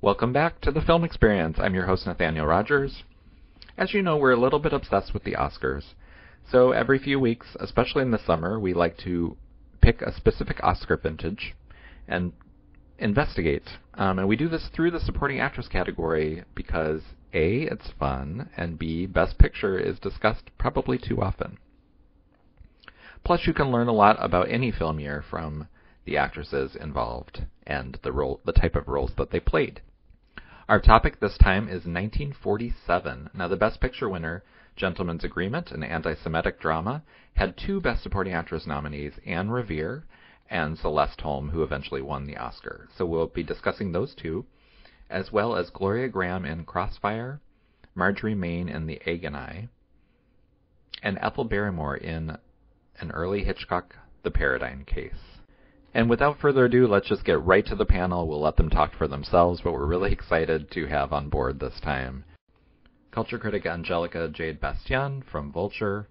Welcome back to the Film Experience. I'm your host, Nathaniel Rogers. As you know, we're a little bit obsessed with the Oscars. So every few weeks, especially in the summer, we like to pick a specific Oscar vintage and investigate. And we do this through the supporting actress category because A, it's fun, and B, Best Picture is discussed probably too often. Plus, you can learn a lot about any film year from the actresses involved and the type of roles that they played. Our topic this time is 1947. Now, the Best Picture winner, Gentleman's Agreement, an anti-Semitic drama, had two Best Supporting Actress nominees, Anne Revere and Celeste Holm, who eventually won the Oscar. So we'll be discussing those two, as well as Gloria Grahame in Crossfire, Marjorie Main in The Agony, and Ethel Barrymore in an early Hitchcock, The Paradine Case. And without further ado, let's just get right to the panel. We'll let them talk for themselves, but we're really excited to have on board this time culture critic Angelica Jade Bastién from Vulture,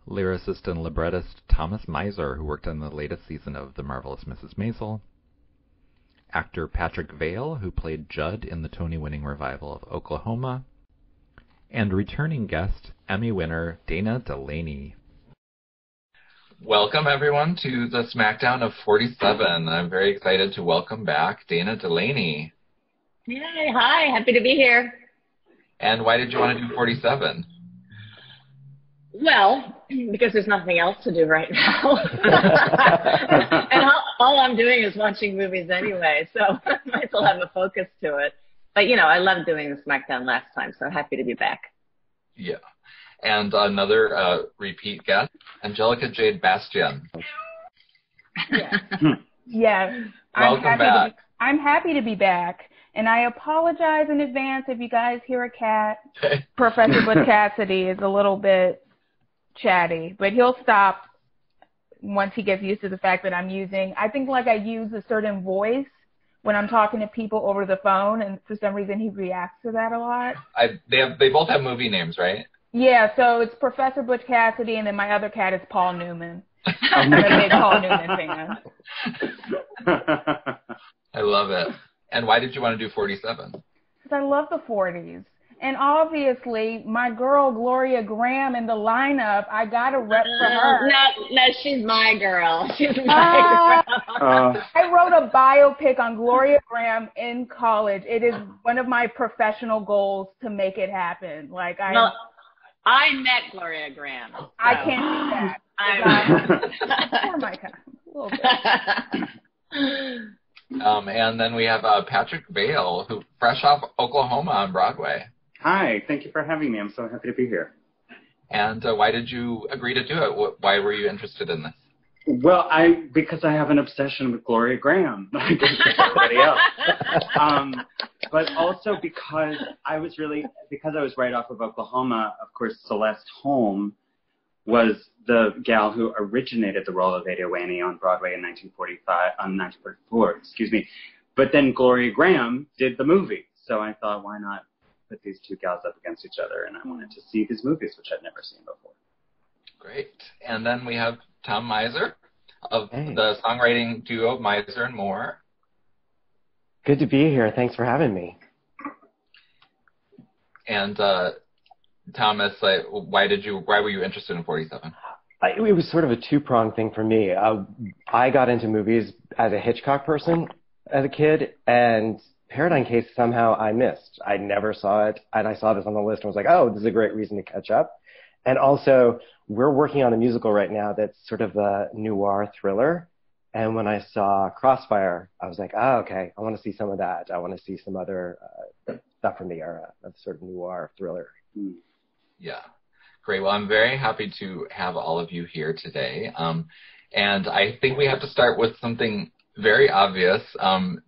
lyricist and librettist Thomas Mizer, who worked on the latest season of The Marvelous Mrs Maisel, actor Patrick Vaill, who played Judd in the Tony-winning revival of Oklahoma, and returning guest, Emmy winner Dana Delany. Welcome, everyone, to the Smackdown of 47. I'm very excited to welcome back Dana Delany. Yay, hi, happy to be here. And why did you want to do 47? Well, because there's nothing else to do right now. And all I'm doing is watching movies anyway, so I might as well have a focus to it. But, you know, I loved doing the Smackdown last time, so happy to be back. Yeah. And another repeat guest, Angelica Jade Bastién. Yeah. Yes. Welcome back. I'm happy to be back. And I apologize in advance if you guys hear a cat. Professor Butch Cassidy is a little bit chatty, but he'll stop once he gets used to the fact that I'm using, I think like I use a certain voice when I'm talking to people over the phone, and for some reason he reacts to that a lot. They both have movie names, right? Yeah, so it's Professor Butch Cassidy, and then my other cat is Paul Newman. I'm a big Paul Newman fan. I love it. And why did you want to do 47? Because I love the 40s. And obviously, my girl, Gloria Grahame, in the lineup, I got to rep for her. No, she's my girl. She's my girl. I wrote a biopic on Gloria Grahame in college. It is one of my professional goals to make it happen. I met Gloria Grahame. So. I can't do that. Oh my God. A little bit. And then we have Patrick Vaill, who fresh off Oklahoma on Broadway. Hi, thank you for having me. I'm so happy to be here. And why did you agree to do it? Why were you interested in this? Well, because I have an obsession with Gloria Grahame, like everybody else. But also because I was right off of Oklahoma. Of course, Celeste Holm was the gal who originated the role of Ada Whaney on Broadway in 1944. Excuse me. But then Gloria Grahame did the movie, so I thought, why not put these two gals up against each other? And I wanted to see these movies, which I'd never seen before. Great. And then we have Tom Mizer of the songwriting duo Mizer and More. Good to be here. Thanks for having me. And Thomas, why were you interested in 47? It was sort of a two-pronged thing for me. I got into movies as a Hitchcock person as a kid, and Paradine Case somehow I missed. I never saw it, and I saw this on the list and was like, oh, this is a great reason to catch up. And also, we're working on a musical right now that's sort of a noir thriller. And when I saw Crossfire, I was like, oh, okay, I want to see some of that. I want to see some other stuff from the era of sort of noir thriller. Yeah. Great. Well, I'm very happy to have all of you here today. And I think we have to start with something very obvious. 50%,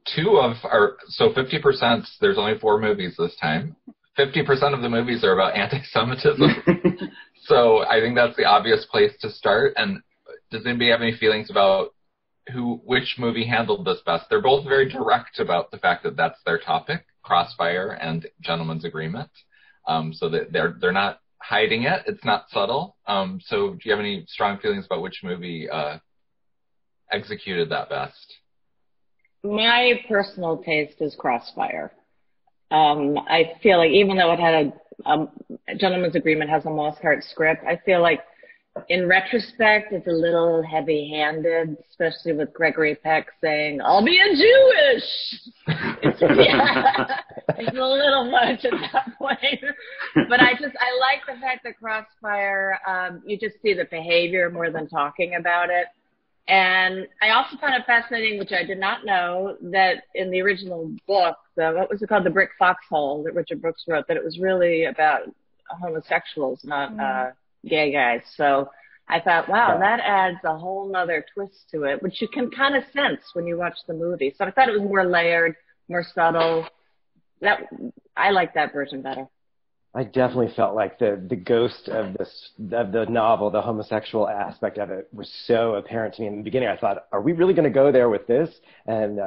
there's only 4 movies this time. 50% of the movies are about anti-Semitism. So I think that's the obvious place to start. And does anybody have any feelings about which movie handled this best? They're both very direct about the fact that that's their topic, Crossfire and Gentleman's Agreement. So that they're not hiding it. It's not subtle. So do you have any strong feelings about which movie executed that best? My personal taste is Crossfire. I feel like even though it had a Gentleman's Agreement has a Mosshart script, I feel like in retrospect it's a little heavy-handed, especially with Gregory Peck saying, "I'll be a Jewish." It's a little much at that point. But I like the fact that Crossfire, you just see the behavior more than talking about it. And I also found it fascinating, which I did not know, that in the original book, what was it called, The Brick Foxhole, that Richard Brooks wrote, that it was really about homosexuals, not gay guys. So I thought, wow, that adds a whole nother twist to it, which you can kind of sense when you watch the movie. So I thought it was more layered, more subtle. I like that version better. I definitely felt like the ghost of the novel, the homosexual aspect of it, was so apparent to me in the beginning. I thought, are we really going to go there with this? And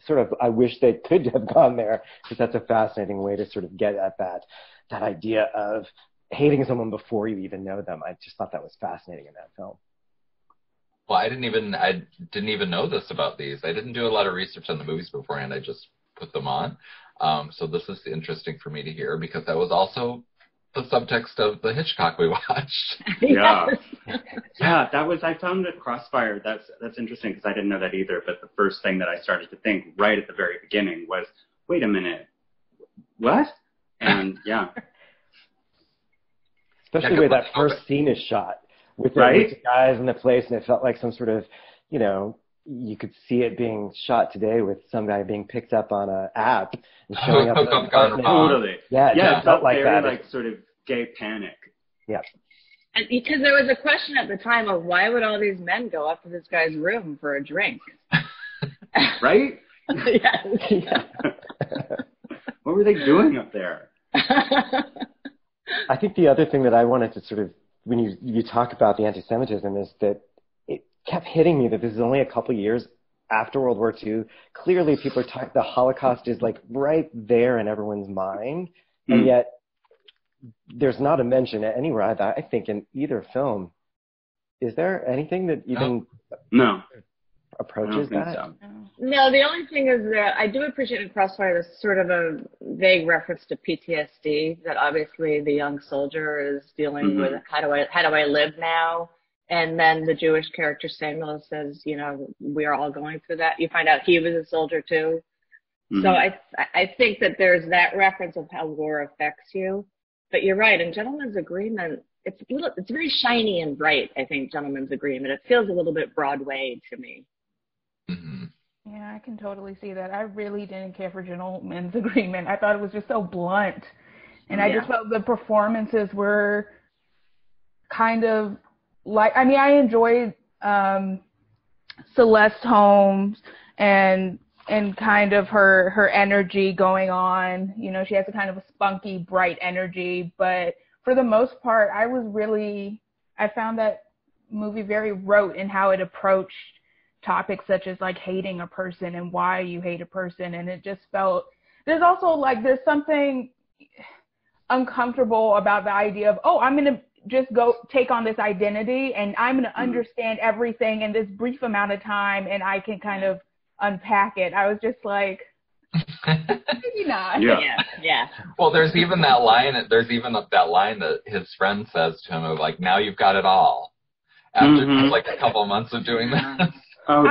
sort of, I wish they could have gone there, because that's a fascinating way to sort of get at that idea of hating someone before you even know them. I just thought that was fascinating in that film. Well, I didn't even know this about these. I didn't do a lot of research on the movies beforehand. I just put them on. So this is interesting for me to hear, because that was also the subtext of the Hitchcock we watched. Yeah. Yeah, I found that Crossfire, that's interesting, because I didn't know that either, but the first thing that I started to think right at the very beginning was, wait a minute, what? And yeah. Especially the way that first scene is shot, with the guys in the place, and it felt like some sort of, you could see it being shot today with some guy being picked up on an app and showing up. Totally. Yeah, it felt like very that. Like sort of gay panic. Yeah. And because there was a question at the time of why would all these men go up to this guy's room for a drink? Right? Yeah. What were they doing up there? I think the other thing that I wanted to sort of, when you talk about the anti-Semitism, is that it kept hitting me that this is only a couple years after World War II. Clearly people are talking, the Holocaust is like right there in everyone's mind, and yet there's not a mention anywhere, I think, in either film. Is there anything that even approaches that? So. No, the only thing is that I do appreciate in Crossfire there's sort of a vague reference to PTSD, that obviously the young soldier is dealing with how do I live now? And then the Jewish character Samuel says, we are all going through that. You find out he was a soldier too. So I think that there's that reference of how war affects you. But you're right, in Gentleman's Agreement, it's very shiny and bright, I think, Gentleman's Agreement. It feels a little bit Broadway to me. Mm-hmm. Yeah, I can totally see that. I really didn't care for Gentleman's Agreement. I thought it was just so blunt. And I just felt the performances were kind of like, I enjoyed Celeste Holmes and kind of her energy going on. She has a kind of a spunky, bright energy. But for the most part, I found that movie very rote in how it approached topics such as like hating a person and why you hate a person. And it just felt, there's something uncomfortable about the idea of, I'm going to just go take on this identity and I'm going to understand everything in this brief amount of time and I can kind of unpack it. I was just like, maybe not. Yeah. Well, there's even that line that his friend says to him of like, now you've got it all. After like a couple of months of doing this. Oh,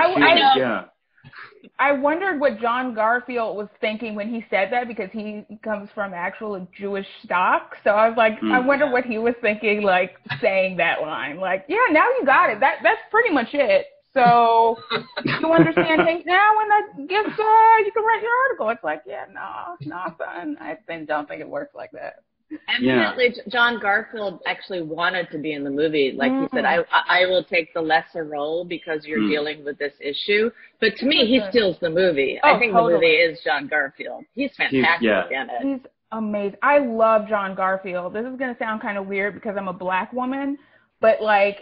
I wondered what John Garfield was thinking when he said that, because he comes from actual Jewish stock. So I was like, I wonder what he was thinking, like saying that line. Like, yeah, now you got it. That's pretty much it. So you understand things now, and I guess you can write your article. It's like, no, son. I don't think it works like that. Evidently, John Garfield actually wanted to be in the movie. Like he said, I will take the lesser role because you're dealing with this issue. But to me, he steals the movie. I think the movie is John Garfield. He's fantastic in it. He's amazing. I love John Garfield. This is going to sound kind of weird because I'm a black woman, but like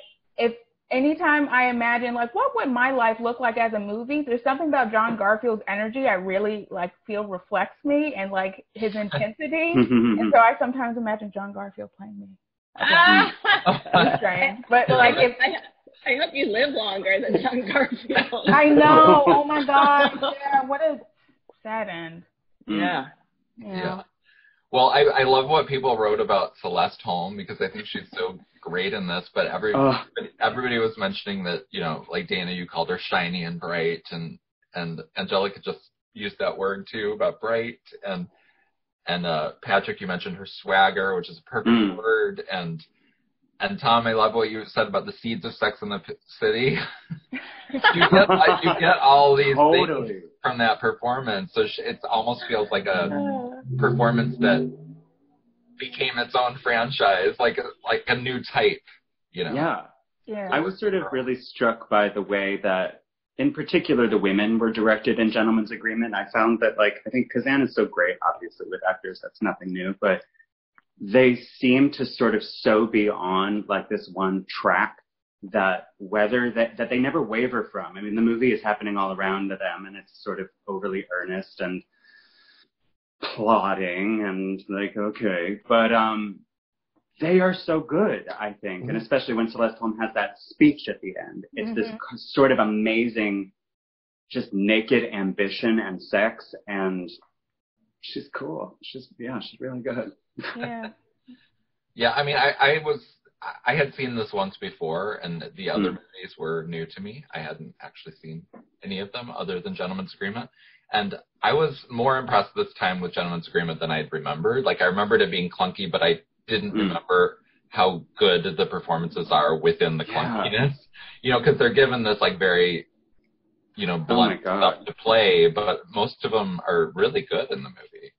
anytime I imagine, like, what would my life look like as a movie? There's something about John Garfield's energy I really, like, feel reflects me and, like, his intensity. And so I sometimes imagine John Garfield playing me. It's strange. But, like, I hope you live longer than John Garfield. I know. Oh my God. Yeah. What a sad end. Yeah. Yeah. Well, I love what people wrote about Celeste Holm because I think she's so great in this. But everybody was mentioning that, you know, like Dana, you called her shiny and bright, and Angelica just used that word too about bright, and Patrick, you mentioned her swagger, which is a perfect word, and Tom, I love what you said about the seeds of Sex in the City. you get all these things from that performance, so it almost feels like a performance that became its own franchise, like a new type, you know. Yeah. I was sort of really struck by the way that, in particular, the women were directed in Gentleman's Agreement. I found that, like, I think Kazan is so great, obviously, with actors, that's nothing new, but they seem to sort of so be on, like, this one track that they never waver from. I mean, the movie is happening all around them, and it's sort of overly earnest and plotting and, like, okay. But they are so good, I think, and especially when Celeste Holm has that speech at the end. It's this sort of amazing, just naked ambition and sex, and she's cool. She's really good. Yeah. Yeah, I mean, I had seen this once before, and the other movies were new to me. I hadn't actually seen any of them other than Gentleman's Agreement. And I was more impressed this time with Gentleman's Agreement than I'd remembered. Like, I remembered it being clunky, but I didn't remember how good the performances are within the clunkiness. You know, because they're given this, like, very, you know, blunt stuff to play, but most of them are really good in the movie.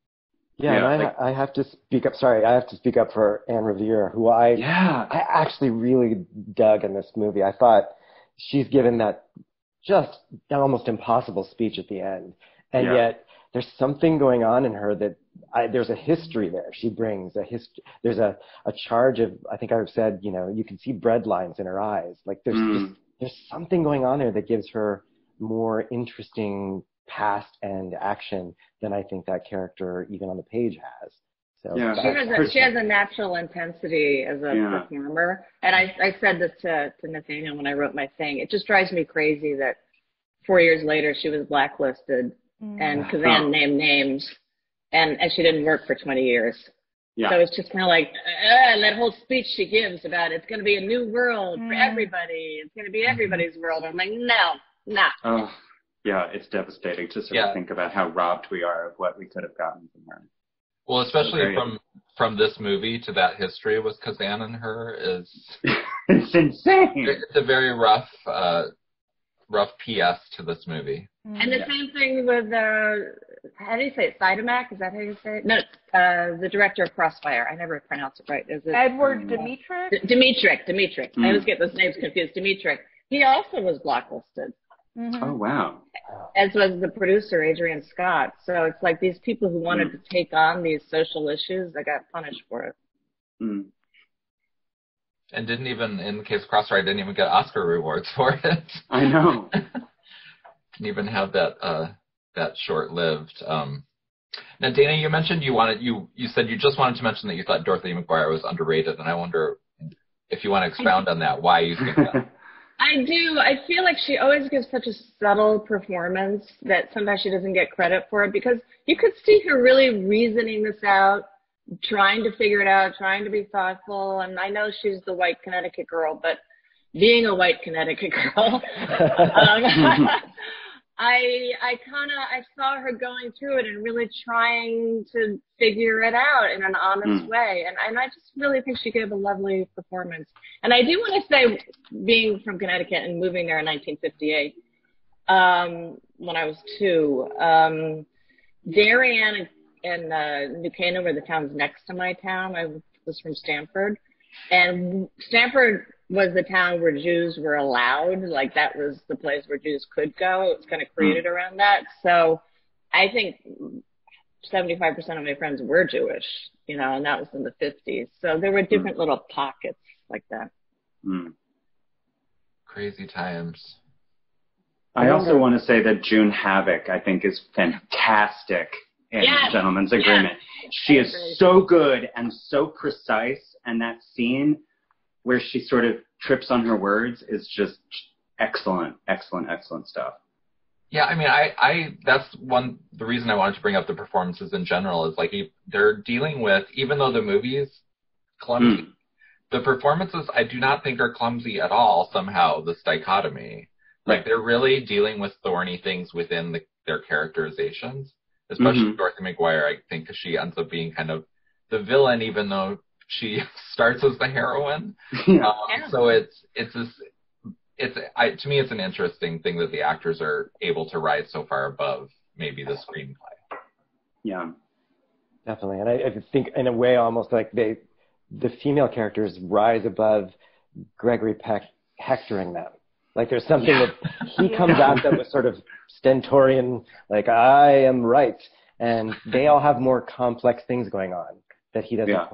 Yeah, and I have to speak up. Sorry, I have to speak up for Anne Revere, who I actually really dug in this movie. I thought she's given that just almost impossible speech at the end, and yet there's something going on in her that there's a history there. She brings a history. There's a charge of, I think I've said, you know, you can see bread lines in her eyes. Like there's something going on there that gives her more interesting past and action than I think that character even on the page has. So she has a natural intensity as a performer, and I said this to Nathaniel when I wrote my thing. It just drives me crazy that 4 years later she was blacklisted and Kazan named names, and she didn't work for 20 years. So it's just kind of like that whole speech she gives about it's going to be a new world for everybody. It's going to be everybody's world. I'm like, no. Yeah, it's devastating to sort of think about how robbed we are of what we could have gotten from her. Well, especially from this movie to that history with Kazan and her is it's insane. It's a very rough PS to this movie. And the same thing with how do you say it? Sidemak? Is that how you say it? No, the director of Crossfire. I never pronounce it right. Is it Edward Dmytryk? Dmytryk. I always get those names confused. Dmytryk. He also was blacklisted. Oh, wow. As was the producer, Adrian Scott. So it's like these people who wanted to take on these social issues, they got punished for it. And didn't even, in the case of Crossfire, didn't even get Oscar rewards for it. I know. Didn't even have that short-lived. Now, Dana, you mentioned you said you just wanted to mention that you thought Dorothy McGuire was underrated, and I wonder if you want to expound on that, why you think that. I do. I feel like she always gives such a subtle performance that sometimes she doesn't get credit for it, because you could see her really reasoning this out, trying to figure it out, trying to be thoughtful. And I know she's the white Connecticut girl, but being a white Connecticut girl, I saw her going through it and really trying to figure it out in an honest way. And I just really think she gave a lovely performance. And I do want to say, being from Connecticut and moving there in 1958, when I was 2, Darien and New Canaan were the towns next to my town. I was from Stamford. And Stamford was the town where Jews were allowed. Like, that was the place where Jews could go. It was kind of created around that. So I think 75% of my friends were Jewish, you know, and that was in the 50s. So there were different little pockets like that. Crazy times. I also want to say that June Havoc, I think, is fantastic in Gentleman's Agreement. She is so good and so precise, and that scene where she sort of trips on her words is just excellent stuff. Yeah, I mean, that's the reason I wanted to bring up the performances in general is like they're dealing with, even though the movie's clumsy, the performances I do not think are clumsy at all somehow, this dichotomy. Like, they're really dealing with thorny things within their characterizations, especially Dorothy McGuire, I think, because she ends up being kind of the villain, even though she starts as the heroine. So to me, it's an interesting thing that the actors are able to rise so far above maybe the screenplay. Yeah, definitely. And I think in a way almost like the female characters rise above Gregory Peck hectoring them. Like there's something that he comes at them with sort of stentorian, like, I am right. And they all have more complex things going on that he doesn't. Yeah.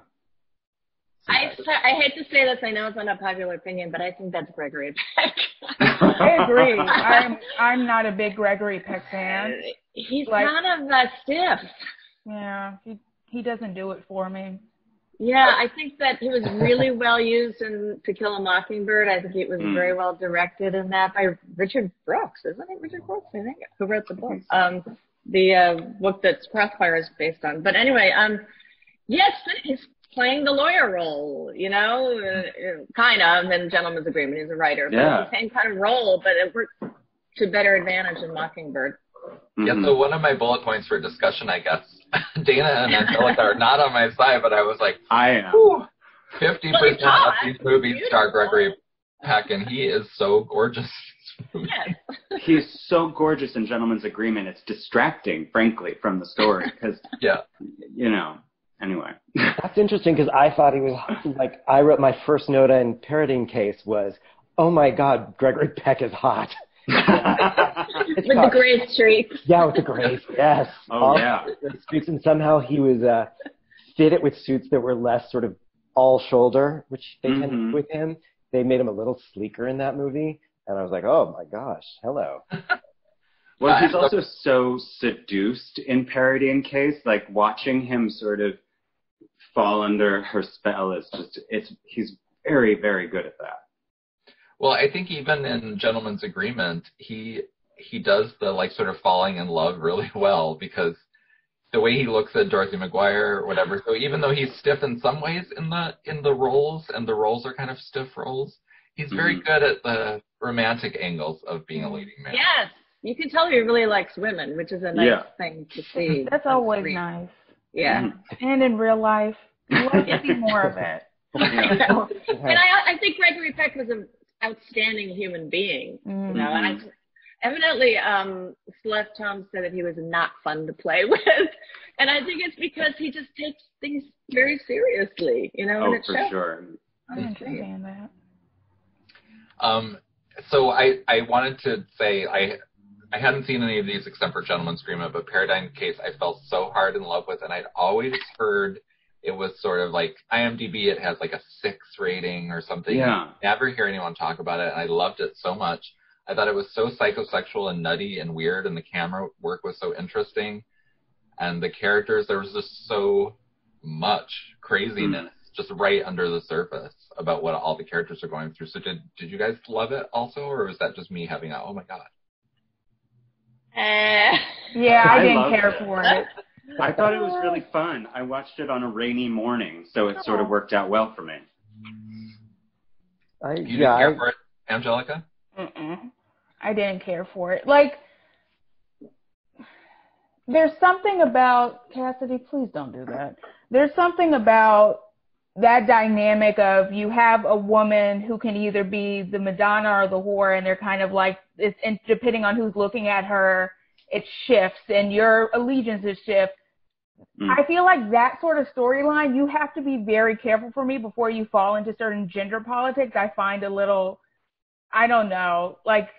I hate to say this, I know it's not a popular opinion, but I think that's Gregory Peck. I agree. I'm not a big Gregory Peck fan. He's kind of stiff. Yeah, he doesn't do it for me. Yeah, I think that he was really well used in To Kill a Mockingbird. I think it was very well directed in that by Richard Brooks, isn't it? Richard Brooks, I think, who wrote the book. The book that Crossfire is based on. But anyway, yes, he's playing the lawyer role, you know, kind of, in Gentleman's Agreement. He's a writer. But it's the same kind of role, but it worked to better advantage in Mockingbird. Yeah, so one of my bullet points for discussion, I guess, Dana and Angelica are not on my side, but I was like, I am. 50% of these movies star Gregory Peck, and he is so gorgeous. Yes. He's so gorgeous in Gentleman's Agreement. It's distracting, frankly, from the story, because, you know, anyway. That's interesting, because I thought he was, like, I wrote my first note in Paradine Case was, oh my God, Gregory Peck is hot. With the gray streaks. Yeah, with the gray, yes. Oh, yeah. The streaks, and somehow he was fitted with suits that were less sort of all shoulder, which they tend to do with him. They made him a little sleeker in that movie, and I was like, oh my gosh, hello. Well, he's also so seduced in Paradine Case, like watching him sort of fall under her spell is just, he's very, very good at that. Well, I think even in Gentleman's Agreement, he does the like sort of falling in love really well, because the way he looks at Dorothy McGuire or whatever. So even though he's stiff in some ways in the roles, and the roles are kind of stiff roles, he's very good at the romantic angles of being a leading man. Yes, you can tell he really likes women, which is a nice thing to see. That's always nice. Yeah, and in real life, you want to see more of it. I know. And I think Gregory Peck was an outstanding human being, you know, and evidently Celeste Holmes said that he was not fun to play with, and I think it's because he just takes things very seriously, you know. Oh, for sure. I understand that. So I wanted to say I hadn't seen any of these except for Gentleman's Agreement, but Paradine Case I fell so hard in love with, and I'd always heard it was sort of like IMDb, it has like a 6 rating or something. Yeah. Never hear anyone talk about it, and I loved it so much. I thought it was so psychosexual and nutty and weird, and the camera work was so interesting. And the characters, there was just so much craziness just right under the surface about what all the characters are going through. So did you guys love it also, or was that just me having a, oh my God? Yeah, I didn't care for it. I thought it was really fun. I watched it on a rainy morning, so it sort of worked out well for me. You didn't care for it, Angelica? I didn't care for it. Like, there's something about, Cassidy, please don't do that. There's something about that dynamic of you have a woman who can either be the Madonna or the whore, and they're kind of like, it's depending on who's looking at her, it shifts, and your allegiances shift. I feel like that sort of storyline, you have to be very careful for me before you fall into certain gender politics. I find a little, I don't know, like,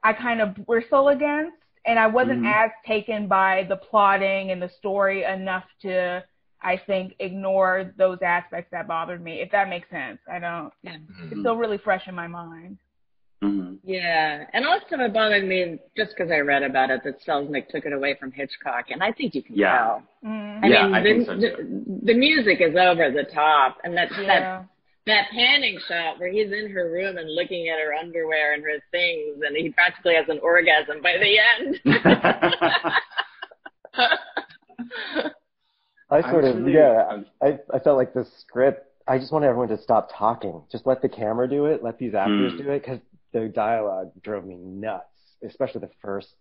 I kind of bristle against, and I wasn't as taken by the plotting and the story enough to, I think, ignore those aspects that bothered me, if that makes sense. I don't, it's still really fresh in my mind. Yeah, and also it bothered me just because I read about it that Selznick took it away from Hitchcock, and I think you can tell. I mean, think so too. The music is over the top, and that that panning shot where he's in her room and looking at her underwear and her things, and he practically has an orgasm by the end. I felt like the script, I just wanted everyone to stop talking. Just let the camera do it, let these actors do it, because the dialogue drove me nuts, especially the first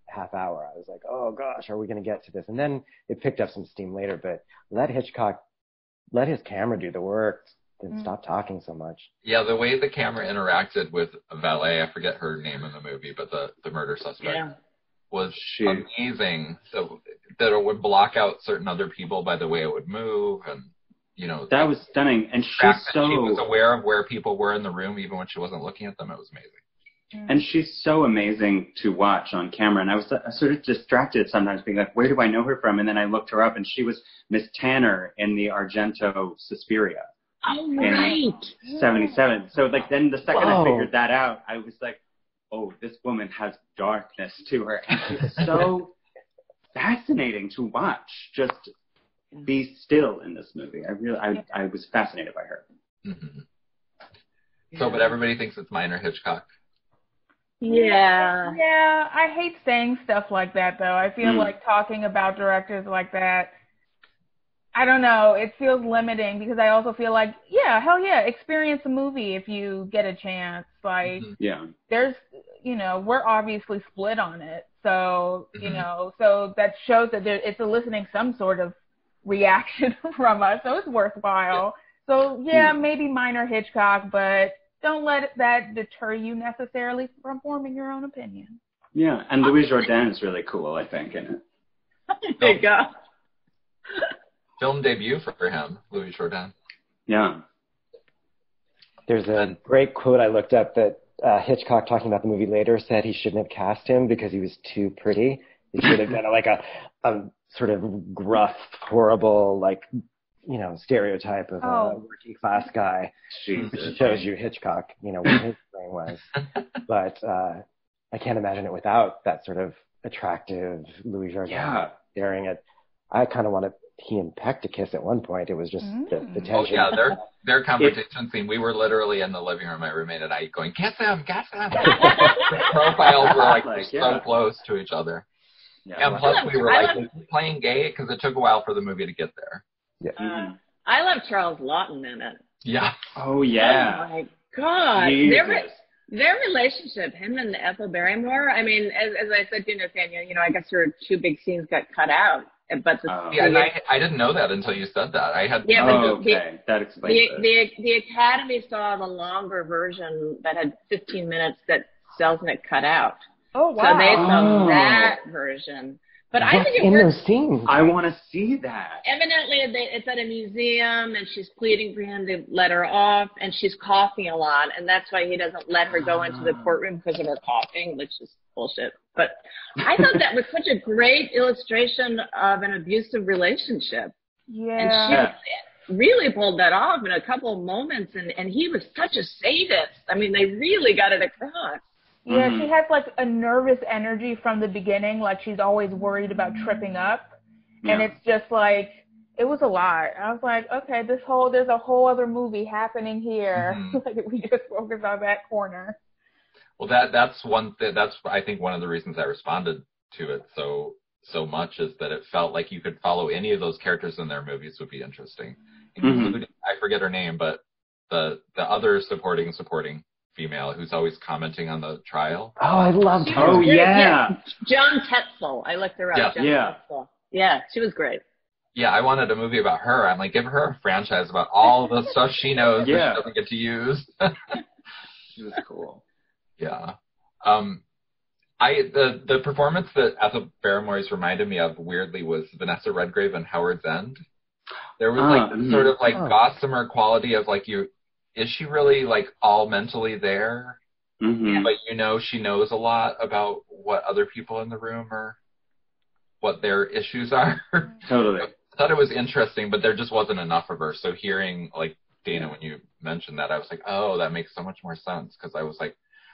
half hour. I was like, oh gosh, are we going to get to this? And then it picked up some steam later, but let Hitchcock, let his camera do the work and stop talking so much. Yeah, the way the camera interacted with Valet, I forget her name in the movie, but the murder suspect, was amazing. So that it would block out certain other people by the way it would move, and that was stunning. And she was aware of where people were in the room even when she wasn't looking at them. It was amazing. And she's so amazing to watch on camera. And I was sort of distracted sometimes, being like, where do I know her from? And then I looked her up, and she was Miss Tanner in the Argento Suspiria. Oh, right. In 77. So, then the second I figured that out, I was like, oh, this woman has darkness to her. And she's so fascinating to watch. Just be still in this movie. I was fascinated by her. Mm-hmm. So, but everybody thinks it's minor Hitchcock. Yeah. Yeah, I hate saying stuff like that, though. I feel like talking about directors like that, I don't know, it feels limiting, because I also feel like, hell yeah, experience a movie if you get a chance. There's, we're obviously split on it. So, so that shows that it's eliciting some sort of reaction from us. So it's worthwhile. So maybe minor Hitchcock, but don't let that deter you necessarily from forming your own opinion. Yeah, and Louis Jourdain is really cool, I think, in it. There you go. Film debut for him, Louis Jourdain. Yeah. There's a great quote I looked up that Hitchcock, talking about the movie later, said he shouldn't have cast him because he was too pretty. He should have been a sort of gruff, horrible, stereotype of a working class guy. Which shows you Hitchcock, what his brain was. But I can't imagine it without that sort of attractive Louis Jourdain staring at. I kind of wanted he and Peck to kiss at one point. It was just the tension. Oh yeah, their competition scene. We were literally in the living room, my roommate and I, going, "Kiss him, kiss him." The profiles were so close to each other. Yeah, and plus we were playing gay because it took a while for the movie to get there. Yeah. I love Charles Lawton in it. Yeah. Oh yeah. Oh my God. Their relationship, him and Ethel Barrymore. I mean, as I said to you, Nathaniel, I guess her two big scenes got cut out. But and I didn't know that until you said that. I had that explains it. The Academy saw the longer version that had 15 minutes that Selznick cut out. Oh wow! So they saw that version. But I think it works. I want to see that. Evidently, it's at a museum, and she's pleading for him to let her off, and she's coughing a lot, and that's why he doesn't let her go into the courtroom because of her coughing, which is bullshit. But I thought that was such a great illustration of an abusive relationship. Yeah. And she really pulled that off in a couple of moments, and he was such a sadist. I mean, they really got it across. Yeah, she has a nervous energy from the beginning, she's always worried about tripping up. Yeah. And it's just it was a lot. I was like, okay, there's a whole other movie happening here. We just focus on that corner. Well, that's I think one of the reasons I responded to it so much is that it felt like you could follow any of those characters in their movies would be interesting. Including, I forget her name, but the other supporting female who's always commenting on the trial. Oh, I loved her. Oh, yeah. Joan Tetzel. I looked her up. Tetzel. Yeah, she was great. Yeah, I wanted a movie about her. I'm like, give her a franchise about all the stuff she knows that she doesn't get to use. She was cool. Yeah. The performance that Ethel Barrymore's reminded me of, weirdly, was Vanessa Redgrave in Howard's End. There was sort of gossamer quality of is she really all mentally there? Mm-hmm. But she knows a lot about what other people in the room are, what their issues are. Totally. I thought it was interesting, but there just wasn't enough of her. So hearing Dana, when you mentioned that, I was like, oh, that makes so much more sense. Because I was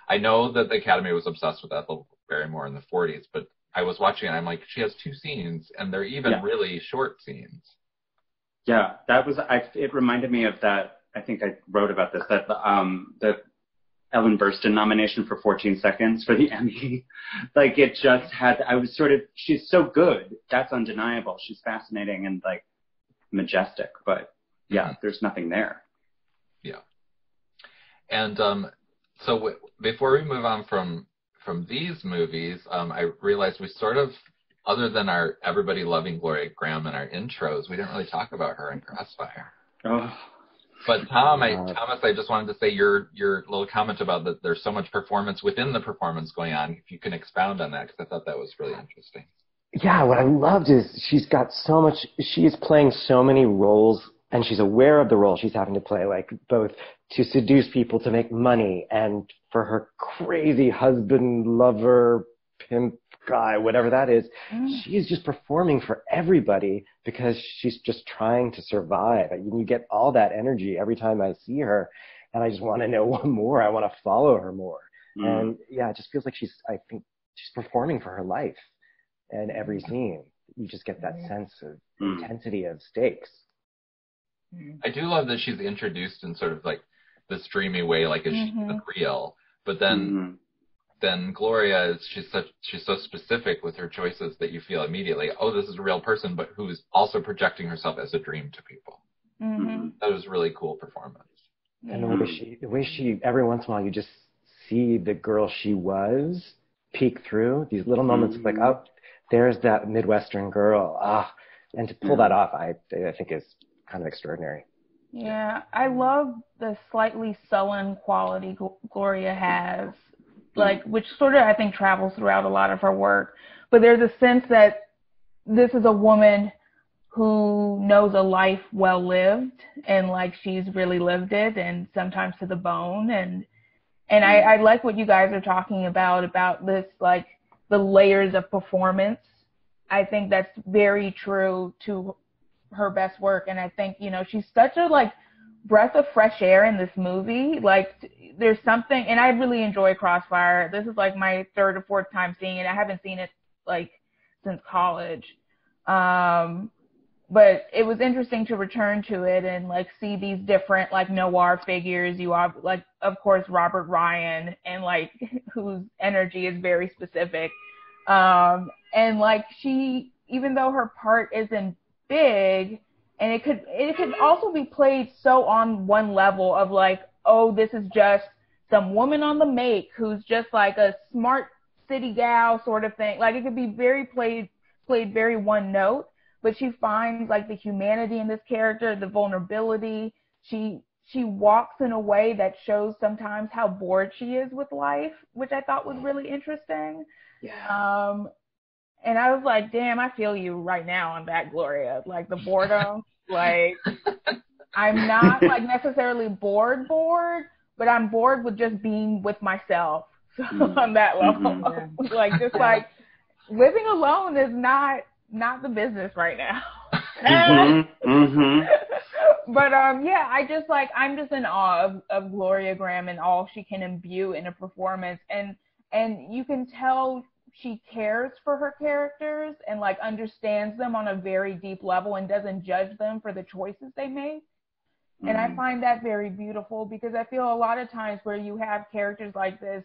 I know that the Academy was obsessed with Ethel Barrymore in the 40s, but I was watching and I'm like, she has 2 scenes and they're even really short scenes. Yeah, that was, it reminded me of that I think I wrote about this, that the Ellen Burstyn nomination for 14 Seconds for the Emmy, like it just had, she's so good. That's undeniable. She's fascinating and like majestic, but yeah, there's nothing there. Yeah. And so before we move on from these movies, I realized we sort of, other than our everybody loving Gloria Graham in our intros, we didn't really talk about her in Crossfire. Oh. But Thomas, I just wanted to say your little comment about that there's so much performance within the performance going on. If you can expound on that, because I thought that was really interesting. Yeah, what I loved is she's got so much, she is playing so many roles, and she's aware of the role she's having to play, like both to seduce people to make money and for her crazy husband, lover, pimp guy, whatever that is. She's just performing for everybody because she's just trying to survive. And you get all that energy every time I see her, and I just want to know more. I want to follow her more. And yeah, it just feels like I think she's performing for her life. And every scene, you just get that sense of intensity of stakes. I do love that she's introduced in sort of like this dreamy way, like as she look real, but then Gloria is she's so specific with her choices that you feel immediately, oh, this is a real person, but who's also projecting herself as a dream to people. That was a really cool performance. And the way she every once in a while you just see the girl she was peek through these little moments of like, oh, there's that Midwestern girl. And to pull that off, I think is kind of extraordinary. Yeah, I love the slightly sullen quality Gloria has, like, which sort of, I think, travels throughout a lot of her work. But there's a sense that this is a woman who knows a life well lived, and like she's really lived it, and sometimes to the bone. And I like what you guys are talking about this, like the layers of performance. I think that's very true to her best work. And I think, she's such a like breath of fresh air in this movie. Like there's something, and I really enjoy Crossfire. This is like my third or fourth time seeing it. I haven't seen it like since college. But it was interesting to return to it and like see these different like noir figures. You have like, of course, Robert Ryan, and like whose energy is very specific. And like she, even though her part isn't big, and it could also be played so on one level of like, oh, this is just some woman on the make who's just like a smart city gal sort of thing. Like it could be very played very one note, but she finds like the humanity in this character, the vulnerability. She walks in a way that shows sometimes how bored she is with life, which I thought was really interesting. Yeah. And I was like, damn, I feel you right now on that, Gloria. Like the boredom, like I'm not like necessarily bored, but I'm bored with just being with myself. So on that level, like just like living alone is not the business right now. But yeah, I'm just in awe of Gloria Graham and all she can imbue in a performance, and you can tell she cares for her characters and like understands them on a very deep level and doesn't judge them for the choices they make. And I find that very beautiful, because I feel a lot of times where you have characters like this,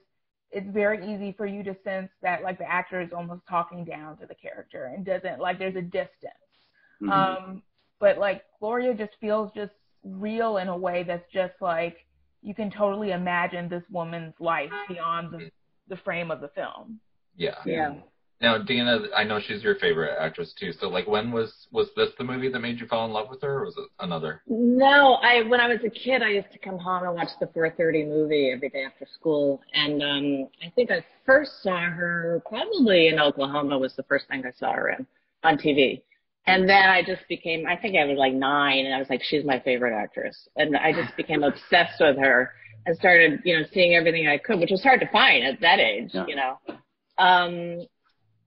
it's very easy for you to sense that like the actor is almost talking down to the character and doesn't, like, there's a distance. But like Gloria just feels just real in a way that's just like you can totally imagine this woman's life beyond the frame of the film. Yeah. Now, Dana, I know she's your favorite actress too. So, like, when was this the movie that made you fall in love with her, or was it another? No, when I was a kid, I used to come home and watch the 4:30 movie every day after school. And I think I first saw her probably in Oklahoma was the first thing I saw her in on TV. And then I just became, I think I was like 9, and I was like, she's my favorite actress. And I just became obsessed with her and started, seeing everything I could, which was hard to find at that age,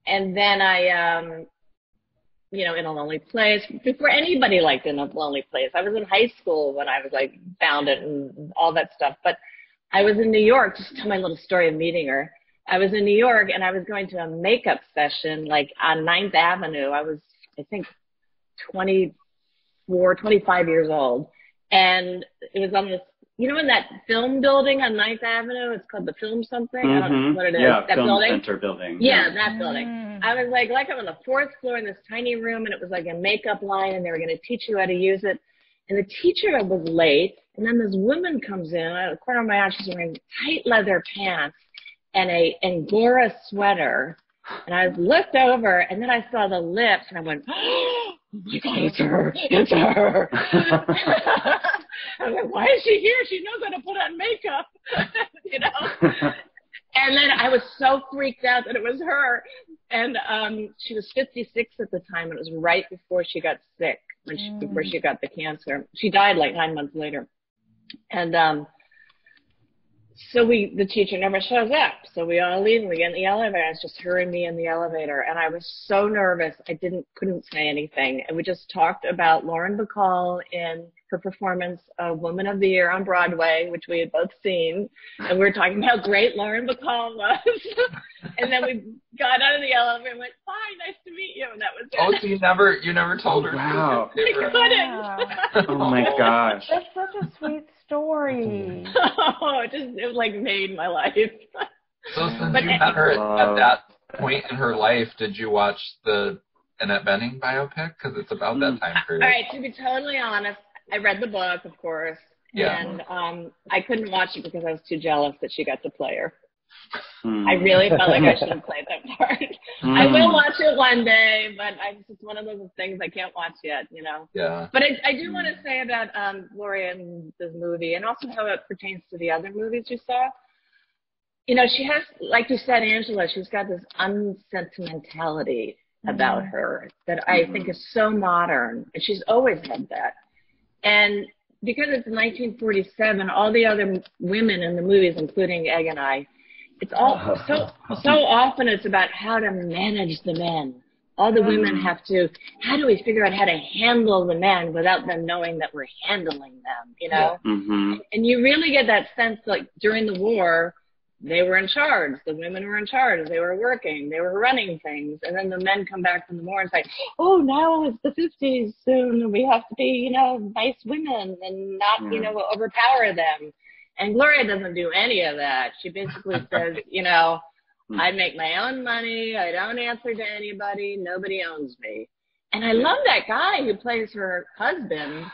And then I, In a Lonely Place, before anybody liked In a Lonely Place. I was in high school when I was like found it and all that stuff. But I was in New York, just to tell my little story of meeting her. I was in New York and I was going to a makeup session like on 9th Avenue. I was, I think, 24, 25 years old. And it was on this, you know, in that film building on 9th Avenue, it's called the Film something. I don't know what it is. Yeah, that Film building. Center building. Yeah, that building. I was like I'm on the 4th floor in this tiny room, and it was like a makeup line, and they were going to teach you how to use it. And the teacher was late, and then this woman comes in, out of the corner of my eye, she's wearing tight leather pants and a Angora sweater. And I looked over, and then I saw the lips, and I went, oh my God, it's her, it's her. I was like, why is she here? She knows how to put on makeup, you know? And then I was so freaked out that it was her. And she was 56 at the time, and it was right before she got sick, before she got the cancer. She died like 9 months later. And so the teacher never shows up. So we all leave, and we get in the elevator. It's just her and me in the elevator. And I was so nervous, I couldn't say anything. And we just talked about Lauren Bacall in her performance of Woman of the Year on Broadway, which we had both seen. And we were talking about how great Lauren Bacall was. And then we got out of the elevator and went, "Bye, nice to meet you." And that was it. Oh, so you never told her. Wow. I couldn't. Oh my gosh. That's such a sweet story. Oh, it like made my life. So since you met her at that point in her life, did you watch the Annette Bening biopic? Because it's about that time period. All right, to be totally honest, I read the book, of course. Yeah. And I couldn't watch it because I was too jealous that she got to play her. I really felt like I should have played that part. I will watch it one day, but it's one of those things I can't watch yet, you know. Yeah. But I do want to say about Gloria and this movie, and also how it pertains to the other movies you saw. You know, she has, like you said, Angela, she's got this unsentimentality about her that I think is so modern, and she's always had that. And because it's 1947, all the other women in the movies, including Egg and I, it's all so often it's about how to manage the men. All the women have to, how do we figure out how to handle the men without them knowing that we're handling them, you know? Yeah. Mm-hmm. And you really get that sense, like during the war, they were in charge. The women were in charge. They were working. They were running things. And then the men come back from the war and say, oh, now it's the 50s soon. We have to be, you know, nice women and not, you know, overpower them. And Gloria doesn't do any of that. She basically says, you know, I make my own money. I don't answer to anybody. Nobody owns me. And I love that guy who plays her husband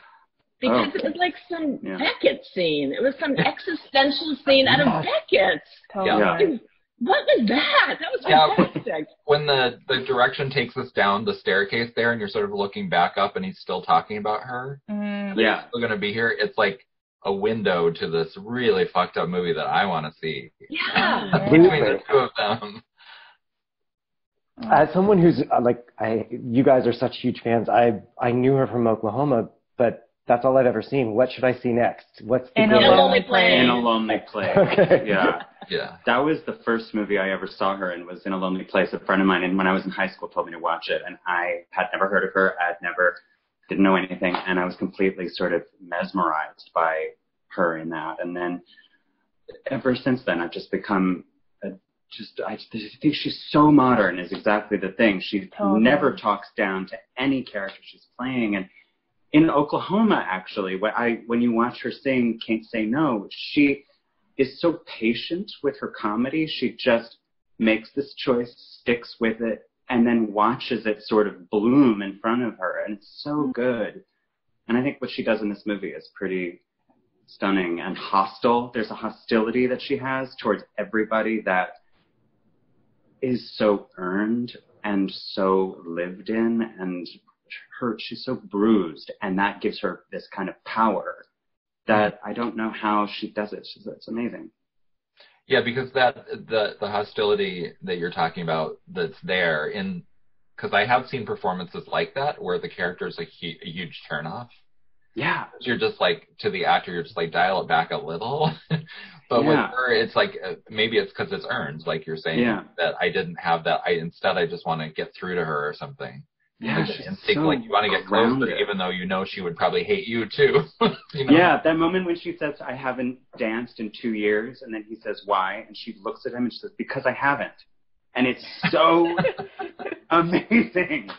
because it was like some Beckett scene. It was some existential scene out of Beckett. Totally. Yeah. What was that? That was fantastic. When the direction takes us down the staircase there and you're sort of looking back up and he's still talking about her, he's still going to be here, it's like a window to this really fucked up movie that I want to see. Yeah. Between the two of them. As someone who's you guys are such huge fans. I knew her from Oklahoma, but that's all I've ever seen. What should I see next? What's the In a Lonely Place. In a Lonely Place. Okay. Yeah. Yeah. That was the first movie I ever saw her in, was In a Lonely Place. A friend of mine, and when I was in high school, told me to watch it, and I had never heard of her. Didn't know anything, and I was completely sort of mesmerized by her in that. And then ever since then, I've just become I think she's so modern is exactly the thing. She never talks down to any character she's playing. And in Oklahoma, actually, when you watch her sing Can't Say No, she is so patient with her comedy. She just makes this choice, sticks with it, and then watches it sort of bloom in front of her. And it's so good. And I think what she does in this movie is pretty stunning and hostile. There's a hostility that she has towards everybody that is so earned and so lived in and hurt. She's so bruised, and that gives her this kind of power that I don't know how she does it. It's amazing. Yeah, because the hostility that you're talking about that's there because I have seen performances like that where the character is a huge turnoff. Yeah. You're just like, to the actor, you're just like, dial it back a little. But with her, it's like, maybe it's because it's earned, like you're saying, that I didn't have that. Instead, I just want to get through to her or something. Yeah, you want to get close, but even though you know she would probably hate you too. You know? Yeah, that moment when she says, I haven't danced in 2 years, and then he says, why? And she looks at him and she says, because I haven't. And it's so amazing.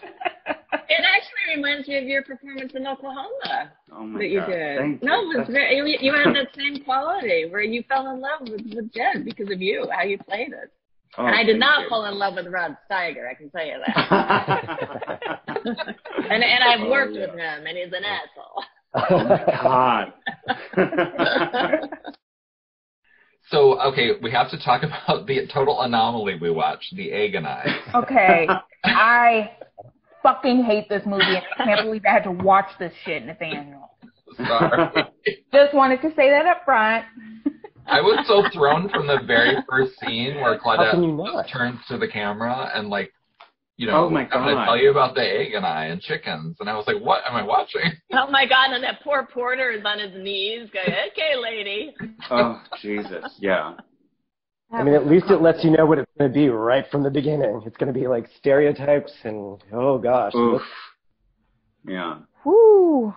It actually reminds me of your performance in Oklahoma Oh my that you God. did. Thank No, you. it was very, you had that same quality where you fell in love with Jed because of you, how you played it. Oh, and I did thank not you. fall in love with Rod Steiger, I can tell you that. and I've worked with him, and he's an asshole. Oh my God. So, okay, we have to talk about the total anomaly we watched, The Agonize. Okay, I fucking hate this movie, and I can't believe I had to watch this shit, Nathaniel. Sorry. Just wanted to say that up front. I was so thrown from the very first scene where How can you Claudette not? turns to the camera and, like, you know, Oh my I'm going to God. tell you about the egg and I and chickens. And I was like, what am I watching? Oh my God, and that poor porter is on his knees going, okay, lady. Oh, Jesus. Yeah. I mean, at least it lets you know what it's going to be right from the beginning. It's going to be like stereotypes and, oh gosh. Oof. Yeah. Woo.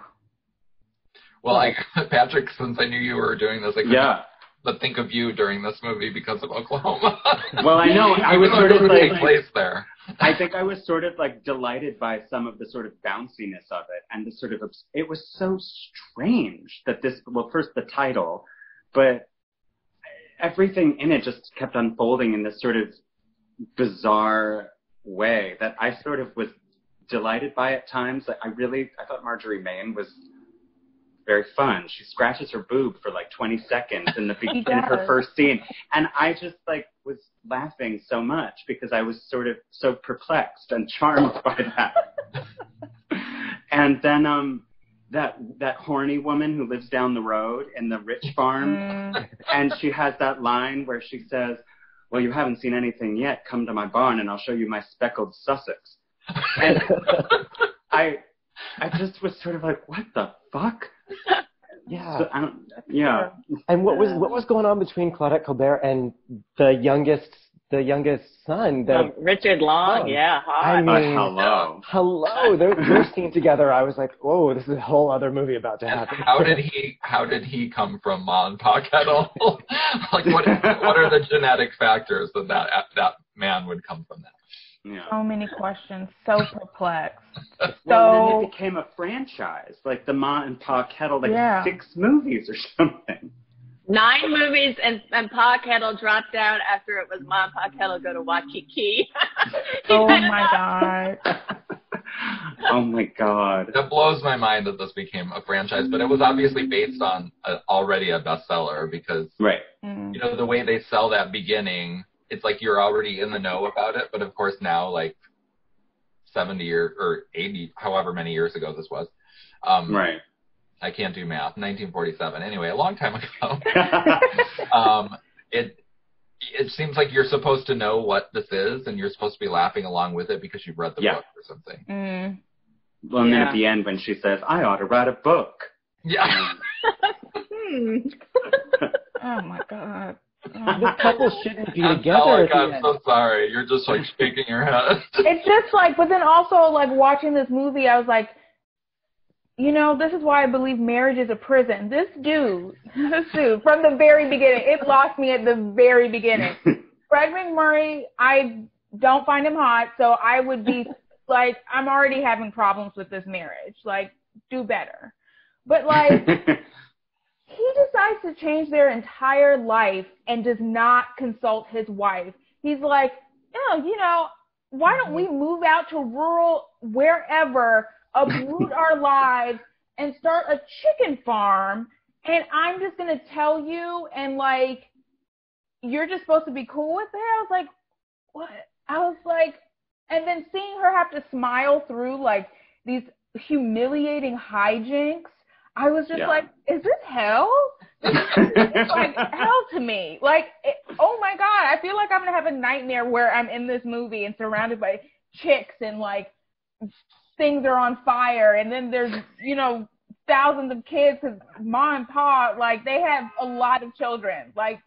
Well, Patrick, since I knew you were doing this, I couldn't Yeah. but think of you during this movie because of Oklahoma. Well, I know. I was Even though sort it of doesn't take like, place there. I think I was sort of like delighted by some of the sort of bounciness of it and the sort of, it was so strange that this, well, first the title, but everything in it just kept unfolding in this sort of bizarre way that I sort of was delighted by at times. Like, I thought Marjorie Main was very fun. She scratches her boob for like 20 seconds in her first scene. And I just like was laughing so much because I was sort of so perplexed and charmed by that. And then that horny woman who lives down the road in the rich farm, and she has that line where she says, well, you haven't seen anything yet. Come to my barn and I'll show you my speckled Sussex. And I just was sort of like, what the fuck? Yeah. So, yeah. And what was going on between Claudette Colbert and the youngest son? Richard Long, yeah, hot. I mean, hello. Their scene together, I was like, oh, this is a whole other movie about to happen. How did he come from Ma and Pa Kettle? Like, what are the genetic factors that man would come from that? Yeah. So many questions, so perplexed. Well, then it became a franchise, like the Ma and Pa Kettle, 6 movies or something. 9 movies, and Pa Kettle dropped out after it was Ma and Pa Kettle go to Waikiki. Oh my God. Oh my God. That blows my mind that this became a franchise, but it was obviously based on already a bestseller because, right. You know, the way they sell that beginning, it's like you're already in the know about it, but of course now, like 70 years or 80, however many years ago this was. Right. I can't do math. 1947. Anyway, a long time ago. It seems like you're supposed to know what this is, and you're supposed to be laughing along with it because you've read the book or something. Well, and then at the end when she says, I ought to write a book. Yeah. Oh my God. This couple shouldn't be together. Angelica, I'm so sorry. You're just like shaking your head. It's just like, but then also like watching this movie, I was like, you know, this is why I believe marriage is a prison. This dude, from the very beginning, it lost me at the very beginning. Fred McMurray, I don't find him hot, so I would be like, I'm already having problems with this marriage. Like, do better. But like, he decides to change their entire life and does not consult his wife. He's like, oh, you know, why don't we move out to rural wherever, uproot our lives and start a chicken farm, and I'm just going to tell you, and like, you're just supposed to be cool with it? I was like, what? I was like, and then seeing her have to smile through like these humiliating hijinks, I was just like, is this hell? This is like hell to me. Like, oh my God, I feel like I'm going to have a nightmare where I'm in this movie and surrounded by chicks and like things are on fire. And then there's, you know, thousands of kids because Ma and Pa, like, they have a lot of children. Like,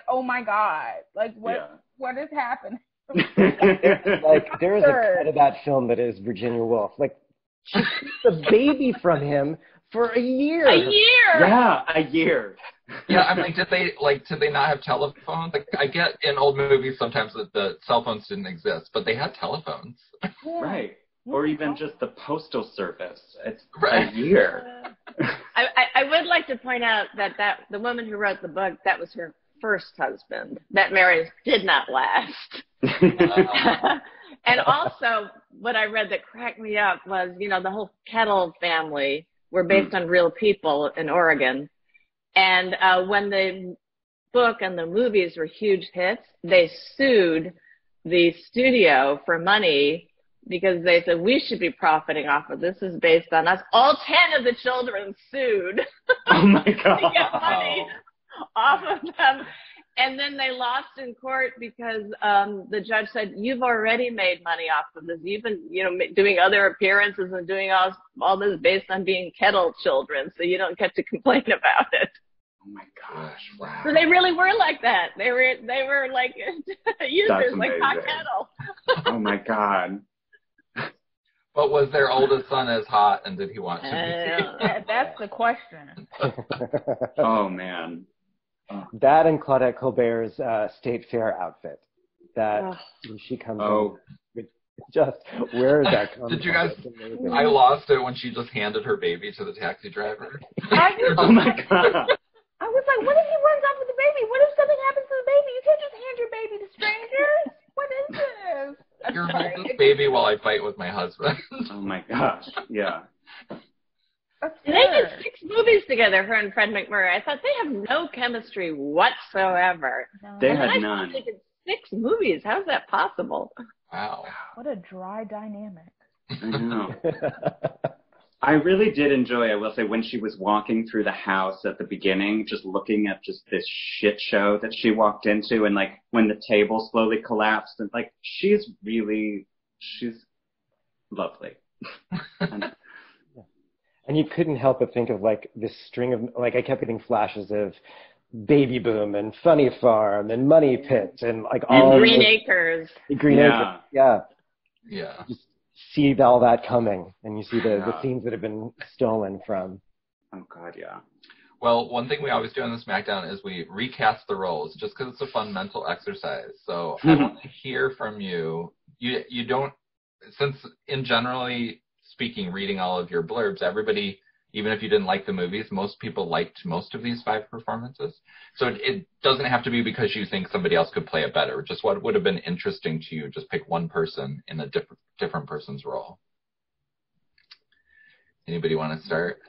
oh my God. Like, what is happening? Like, there is a cut of that film that is Virginia Woolf. Like, she keeps the baby from him for a year. A year? Yeah, a year. Yeah, I'm like, did they not have telephones? Like, I get in old movies sometimes that the cell phones didn't exist, but they had telephones. Right. or even just the postal service. It's a year. I would like to point out that the woman who wrote the book, that was her first husband. That marriage did not last. And also, what I read that cracked me up was, the whole Kettle family were based on real people in Oregon. And when the book and the movies were huge hits, they sued the studio for money because they said, we should be profiting off of this. This is based on us. All 10 of the children sued Oh, my God. to get money off of them. And then they lost in court because the judge said, you've already made money off of this. You've been, doing other appearances and doing all this based on being Kettle children, so you don't get to complain about it. Oh my gosh! Wow. So they really were like that. They were like users, like hot Kettle. Oh my God! But was their oldest son as hot, and did he want to be? That's the question. Oh man! That and Claudette Colbert's State Fair outfit. That when she comes in, just where is that coming Did you guys? I lost it when she just handed her baby to the taxi driver. Oh my God! I was like, what if he runs off with the baby? What if something happens to the baby? You can't just hand your baby to strangers. What is this? You're holding this baby while I fight with my husband. Oh my gosh! Yeah. They did 6 movies together, her and Fred McMurray. I thought they have no chemistry whatsoever. No. They had none. They did 6 movies. How is that possible? Wow. What a dry dynamic. I know. I really did enjoy, I will say, when she was walking through the house at the beginning, just looking at just this shit show that she walked into, and like when the table slowly collapsed, and like she's lovely. And you couldn't help but think of like this string of, like, I kept getting flashes of Baby Boom and Funny Farm and Money Pit and like all Green Acres. Green Acres, yeah. Just see all that coming, and you see the scenes that have been stolen from. Oh God, yeah. Well, one thing we always do on the Smackdown is we recast the roles, just because it's a fun mental exercise. So I want to hear from you. You don't, since in generally speaking, reading all of your blurbs, everybody, even if you didn't like the movies, most people liked most of these 5 performances. So it doesn't have to be because you think somebody else could play it better. Just what would have been interesting to you. Just pick one person in a different person's role. Anybody want to start?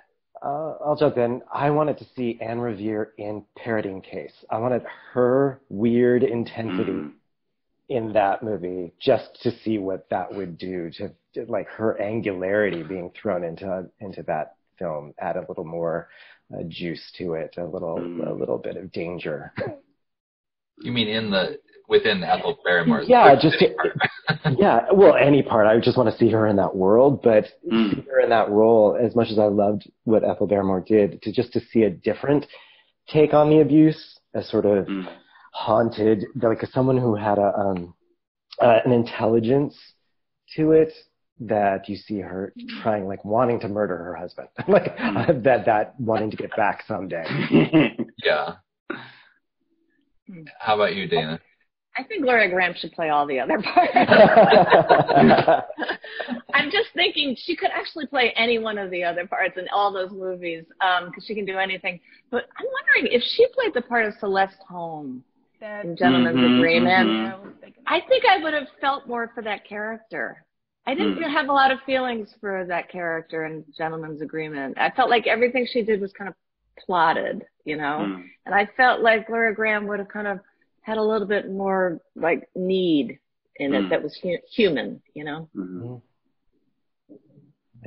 I'll jump in. I wanted to see Anne Revere in Paradine Case. I wanted her weird intensity in that movie, just to see what that would do to like her angularity being thrown into that film, add a little more juice to it, a little bit of danger. You mean within Ethel Barrymore's? Yeah, well, any part. I just want to see her in that world, but see her in that role, as much as I loved what Ethel Barrymore did, to see a different take on the abuse, a sort of haunted, like someone who had an intelligence to it, that you see her trying, like, wanting to murder her husband, like that wanting to get back someday. Yeah. How about you, Dana? I think Gloria Graham should play all the other parts. I'm just thinking she could actually play any one of the other parts in all those movies, because she can do anything. But I'm wondering if she played the part of Celeste Holm in Gentleman's Agreement. I think I would have felt more for that character. I didn't have a lot of feelings for that character in Gentleman's Agreement. I felt like everything she did was kind of plotted, and I felt like Gloria Graham would have kind of had a little bit more like need in it that was human, I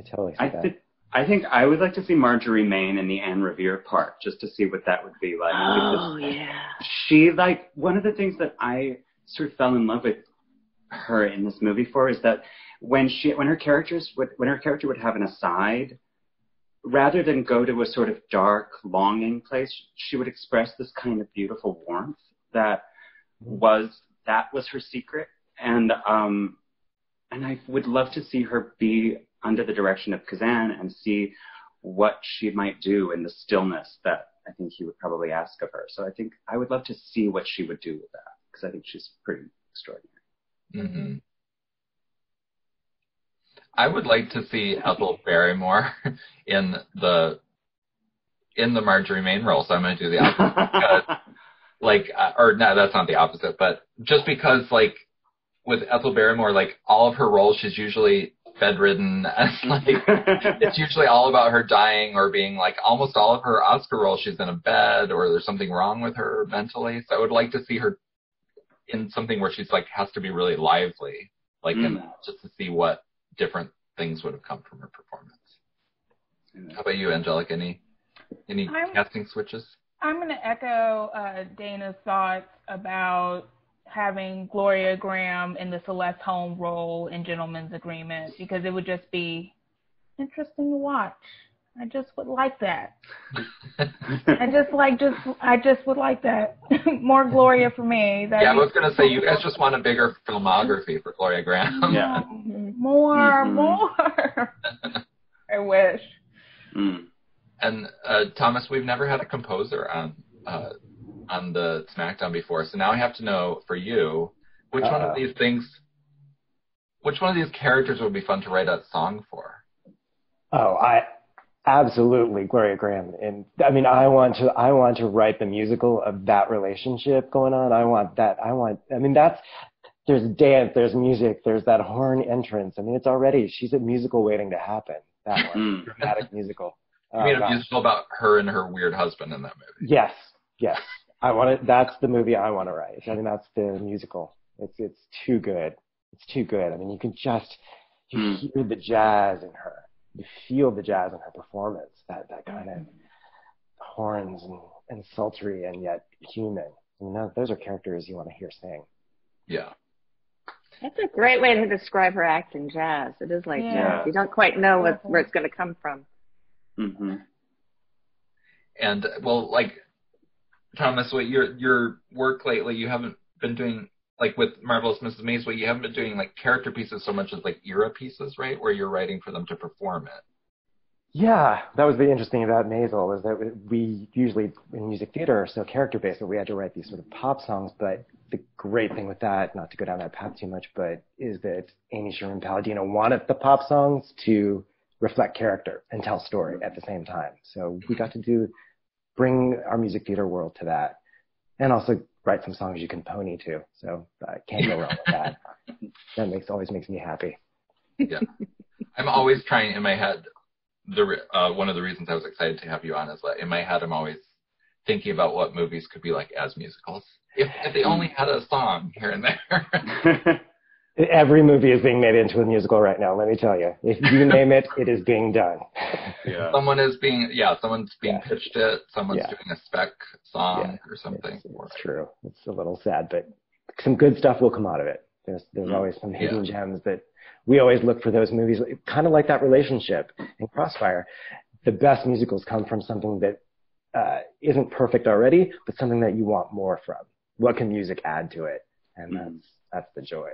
totally see that. I think I would like to see Marjorie Main in the Anne Revere part, just to see what that would be like. Oh, yeah. She, like, one of the things that I sort of fell in love with her in this movie for is that when her character would have an aside, rather than go to a sort of dark, longing place, she would express this kind of beautiful warmth that was her secret. And I would love to see her be under the direction of Kazan and see what she might do in the stillness that I think he would probably ask of her. So I think I would love to see what she would do with that, because I think she's pretty extraordinary. I would like to see Ethel Barrymore in the Marjorie Main role, so I'm going to do the opposite. Because, like, or no, that's not the opposite, but just because, like, with Ethel Barrymore, like, all of her roles, she's usually bedridden, and, like, it's usually all about her dying or being, like, almost all of her Oscar roles, she's in a bed or there's something wrong with her mentally. So I would like to see her in something where she's, like, has to be really lively, like, in that, just to see what different things would have come from her performance. How about you, Angelica? Any casting switches? I'm going to echo Dana's thoughts about having Gloria Graham in the Celeste Holm role in Gentleman's Agreement, because it would just be interesting to watch. I just would like that. I just would like that. More Gloria for me. I was going to say, you guys just want a bigger filmography for Gloria Graham. Yeah. More. I wish. And Thomas, we've never had a composer on the Smackdown before, so now I have to know for you which one of these characters would be fun to write a song for. Oh, absolutely Gloria Graham, and I mean, I want to write the musical of that relationship going on. There's dance, there's music, there's that horn entrance. I mean, she's a musical waiting to happen. That one, dramatic musical. You mean a musical about her and her weird husband in that movie? Yes. That's the movie I want to write. I mean, that's the musical. It's too good. It's too good. I mean, you can just hear the jazz in her. You feel the jazz in her performance. That kind of horns and sultry and yet human. I mean, those are characters you want to hear sing. Yeah. That's a great way to describe her acting jazz. It is like jazz. You don't quite know where it's going to come from. Mm-hmm. And, well, like, Thomas, your work lately, you haven't been doing, like, with Marvelous Mrs Maisel, you haven't been doing, like, character pieces so much as, like, era pieces, right? Where you're writing for them to perform it. Yeah, that was the interesting about Maisel, was that we usually, in music theater, are so character-based that we had to write these sort of pop songs, but the great thing with that, not to go down that path too much, but is that Amy Sherman Palladino wanted the pop songs to reflect character and tell story at the same time. So we got to bring our music theater world to that, and also write some songs you can pony to. So I can't go wrong with that. That always makes me happy. Yeah, I'm always trying in my head. One of the reasons I was excited to have you on is that in my head I'm always thinking about what movies could be like as musicals. If they only had a song here and there. Every movie is being made into a musical right now, let me tell you. If you name it, it is being done. Yeah. Someone's being pitched it, someone's doing a spec song or something. It's true. It's a little sad, but some good stuff will come out of it. There's always some hidden gems that we always look for those movies, kind of like that relationship in Crossfire. The best musicals come from something that isn't perfect already, but something that you want more from. What can music add to it? And that's the joy.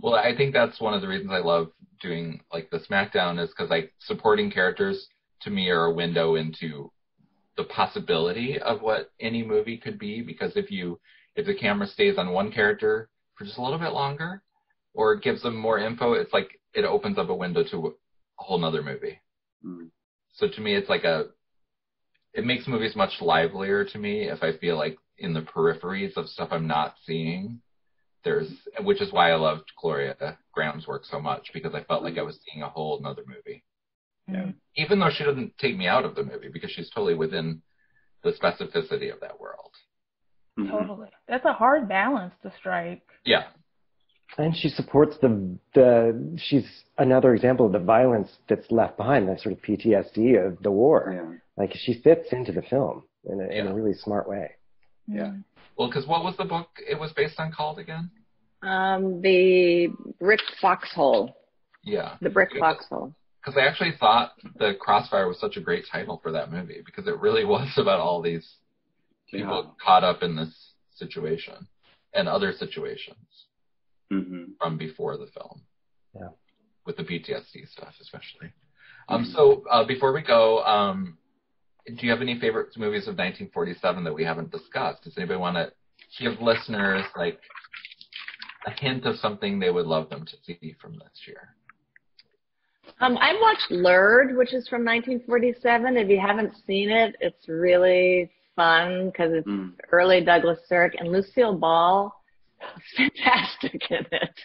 Well, I think that's one of the reasons I love doing, like, the Smackdown is because, like, supporting characters, to me, are a window into the possibility of what any movie could be, because if the camera stays on one character for just a little bit longer, or it gives them more info, it's like it opens up a window to a whole nother movie. So to me, it's like it makes movies much livelier to me if I feel like in the peripheries of stuff I'm not seeing, which is why I loved Gloria Graham's work so much, because I felt like I was seeing a whole another movie. Yeah. Even though she doesn't take me out of the movie, because she's totally within the specificity of that world. Totally. That's a hard balance to strike. Yeah. And she supports she's another example of the violence that's left behind, that sort of PTSD of the war. Yeah. Like, she fits into the film in a really smart way. Yeah. Well, because what was the book it was based on called again? The Brick Foxhole. Yeah. The Brick Foxhole. Because I actually thought the Crossfire was such a great title for that movie, because it really was about all these people caught up in this situation and other situations from before the film. Yeah. With the PTSD stuff, especially. So before we go, do you have any favorite movies of 1947 that we haven't discussed? Does anybody want to give listeners, like, a hint of something they would love them to see from this year? I watched Lured, which is from 1947. If you haven't seen it, it's really fun because it's early Douglas Sirk, and Lucille Ball is fantastic in it.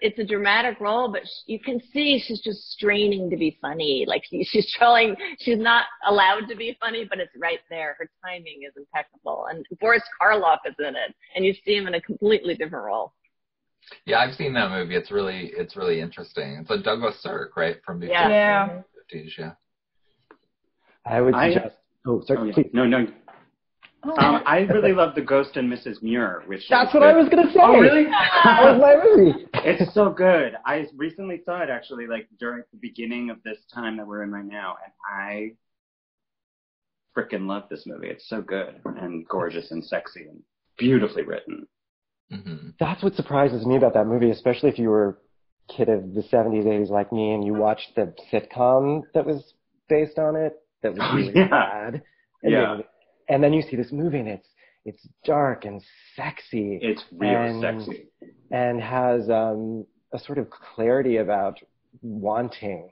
It's a dramatic role, but you can see she's just straining to be funny. Like she's not allowed to be funny, but it's right there. Her timing is impeccable. And Boris Karloff is in it, and you see him in a completely different role. Yeah, I've seen that movie. It's really interesting. It's a Douglas Sirk, right, from before Yeah. the 50s, yeah. I would suggest... please. No. I really love The Ghost and Mrs. Muir, which That's what I was going to say. Oh, really? That was my movie. It's so good. I recently saw it, actually, like, during the beginning of this time that we're in right now, and I freaking love this movie. It's so good and gorgeous and sexy and beautifully written. Mm-hmm. That's what surprises me about that movie, especially if you were a kid of the 70s, 80s like me, and you watched the sitcom that was based on it, that was really bad. And then you see this movie, and it's dark and sexy. It's real sexy. And has a sort of clarity about wanting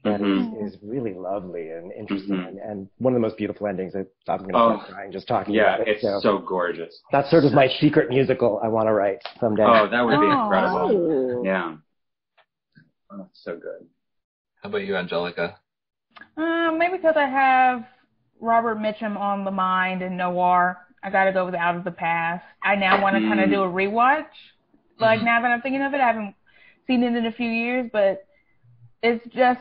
that is really lovely and interesting, and one of the most beautiful endings. I'm going to start crying just talking about it. Yeah, it's so gorgeous. That's sort of my secret musical I want to write someday. Oh, that would be incredible. Yeah. Oh, so good. How about you, Angelica? Maybe because I have Robert Mitchum on the mind and noir. I got to go with Out of the Past. I now want to kind of do a rewatch. Like, now that I'm thinking of it, I haven't seen it in a few years, but it's just,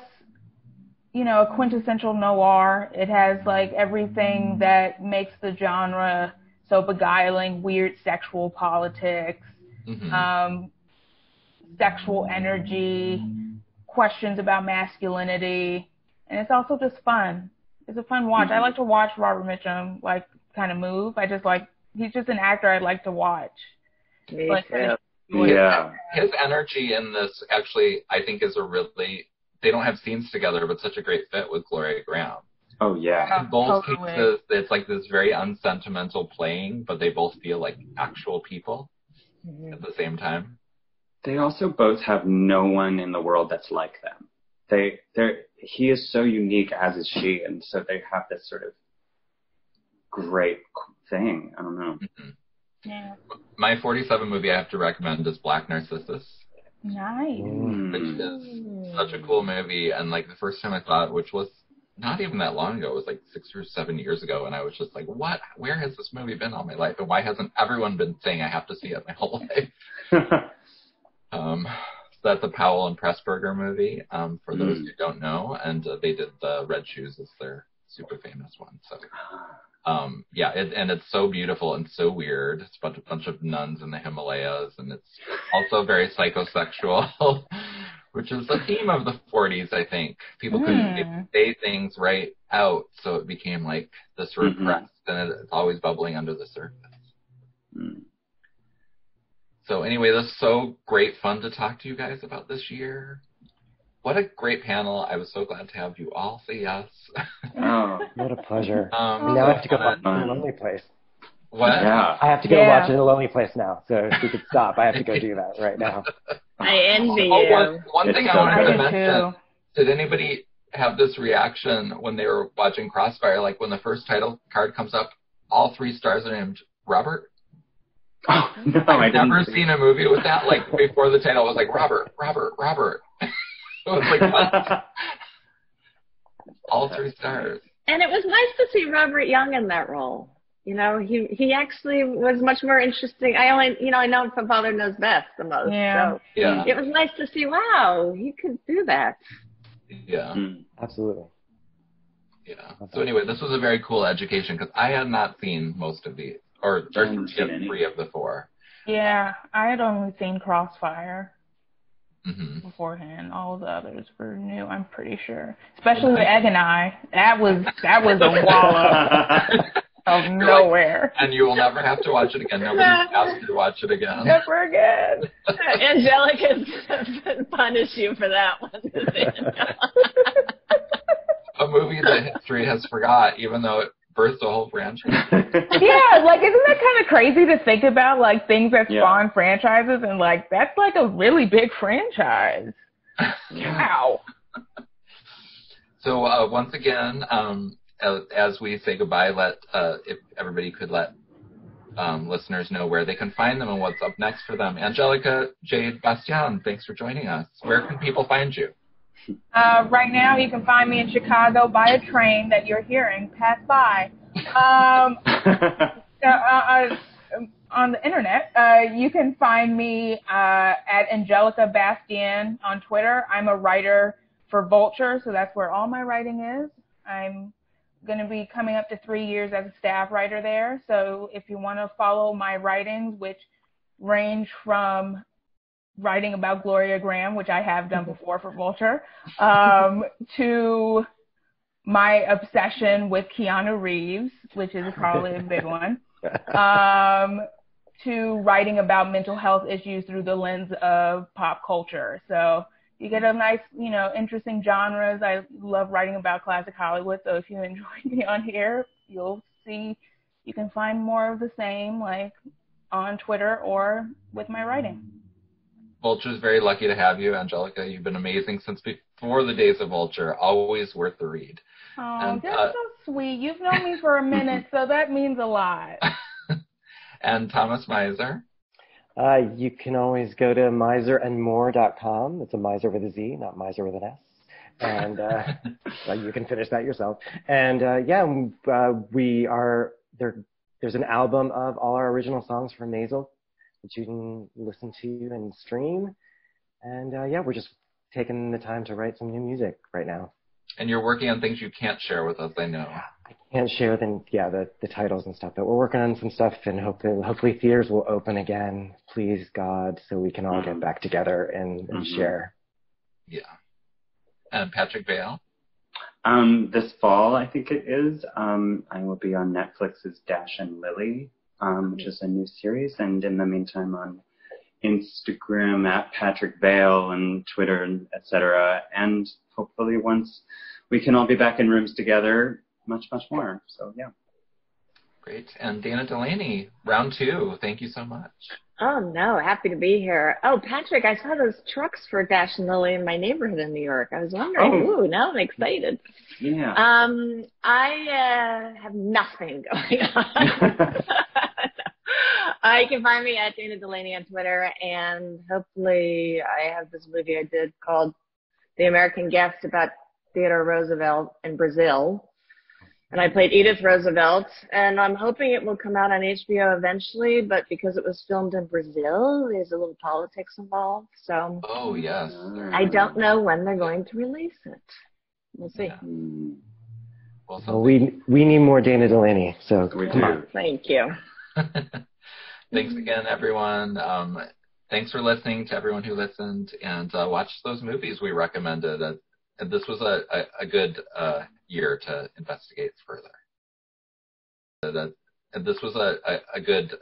a quintessential noir. It has, like, everything that makes the genre so beguiling: weird sexual politics, sexual energy, questions about masculinity, and it's also just fun. It's a fun watch. I like to watch Robert Mitchum, like, kind of move. He's just an actor I'd like to watch. Me too. Yeah. His energy in this, actually, I think is they don't have scenes together, but such a great fit with Gloria Graham. Oh, yeah. In both cases, it's like this very unsentimental playing, but they both feel like actual people at the same time. They also both have no one in the world that's like them. He is so unique, as is she, and so they have this sort of great thing. I don't know. Yeah. My 47 movie I have to recommend is Black Narcissus. Nice. Which is such a cool movie, and like the first time I saw it, which was not even that long ago, it was like 6 or 7 years ago, and I was just like, what? Where has this movie been all my life? And why hasn't everyone been saying I have to see it my whole life? So that's a Powell and Pressburger movie, for those who don't know, and they did the Red Shoes as their super famous one. So, it's so beautiful and so weird. It's a bunch of nuns in the Himalayas, and it's also very psychosexual, which is the theme of the 40s, I think. People couldn't say things right out, so it became like this repressed, and it's always bubbling under the surface. So anyway, this is so great fun to talk to you guys about this year. What a great panel. I was so glad to have you all say yes. Oh, what a pleasure. Now I have to go watch it in a lonely place. What? Yeah. I have to go watch it in a lonely place now. So if we could stop, I have to go do that right now. I envy you. One thing I wanted to mention, did anybody have this reaction when they were watching Crossfire? Like when the first title card comes up, all 3 stars are named Robert? Oh, no, I've never seen a movie with that. Like before the title was like Robert. It was like what? All 3 stars. And it was nice to see Robert Young in that role. He actually was much more interesting. I know him from Father Knows Best the most. Yeah. So it was nice to see, wow, he could do that. Yeah. Absolutely. Yeah. So anyway, this was a very cool education because I had not seen most of these, or 3 of the 4. Yeah, I had only seen Crossfire beforehand. All the others were new, I'm pretty sure. Especially the Egg and I. That was a wallop of nowhere. And you will never have to watch it again. Nobody asked you to watch it again. Never again. Angelica's punished you for that one. A movie that history has forgot, even though it birthed a whole franchise. Yeah, like, isn't that kind of crazy to think about, like, things that spawn franchises, and, like, that's, like, a really big franchise. Ow. So once again, as we say goodbye, if everybody could let listeners know where they can find them and what's up next for them. Angelica Jade Bastién, thanks for joining us. Where can people find you? Right now, you can find me in Chicago by a train that you're hearing pass by. On the internet, you can find me at Angelica Bastién on Twitter. I'm a writer for Vulture, so that's where all my writing is. I'm going to be coming up to 3 years as a staff writer there. So if you want to follow my writings, which range from writing about Gloria Graham, which I have done before for Vulture, to my obsession with Keanu Reeves, which is probably a big one, to writing about mental health issues through the lens of pop culture. So you get a nice, interesting genres. I love writing about classic Hollywood. So if you enjoy me on here, you'll see you can find more of the same, like on Twitter or with my writing. Vulture's very lucky to have you, Angelica. You've been amazing since before the days of Vulture. Always worth the read. Oh, And, that's so sweet. You've known me for a minute, so that means a lot. And Thomas Mizer. You can always go to miserandmore.com. It's a miser with a Z, not miser with an S. And you can finish that yourself. And we are there. There's an album of all our original songs from Maisel that you can listen to and stream. And we're just taking the time to write some new music right now. And you're working on things you can't share with us, I know. I can't share the titles and stuff, but we're working on some stuff, and hopefully theaters will open again, please God, so we can all get back together and share. Yeah. And Patrick Vaill? This fall, I think it is, I will be on Netflix's Dash and Lily, which is a new series, and in the meantime on Instagram at Patrick Vaill and Twitter, and et cetera, and hopefully once we can all be back in rooms together, much, much more. So, yeah. Great. And Dana Delany, round 2. Thank you so much. Oh, no. Happy to be here. Oh, Patrick, I saw those trucks for Dash and Lily in my neighborhood in New York. I was wondering. Oh. Ooh, now I'm excited. Yeah. I have nothing going on. You can find me at Dana Delany on Twitter, and hopefully I have this movie I did called The American Guest about Theodore Roosevelt in Brazil. And I played Edith Roosevelt, and I'm hoping it will come out on HBO eventually, but because it was filmed in Brazil, there's a little politics involved. So oh, yes. I don't know when they're going to release it. We'll see. Yeah. Well, we need more Dana Delany, so come on. Thank you. Thanks again, everyone. Thanks for listening to everyone who listened, and watch those movies we recommended. And this was a good year to investigate further. This was a good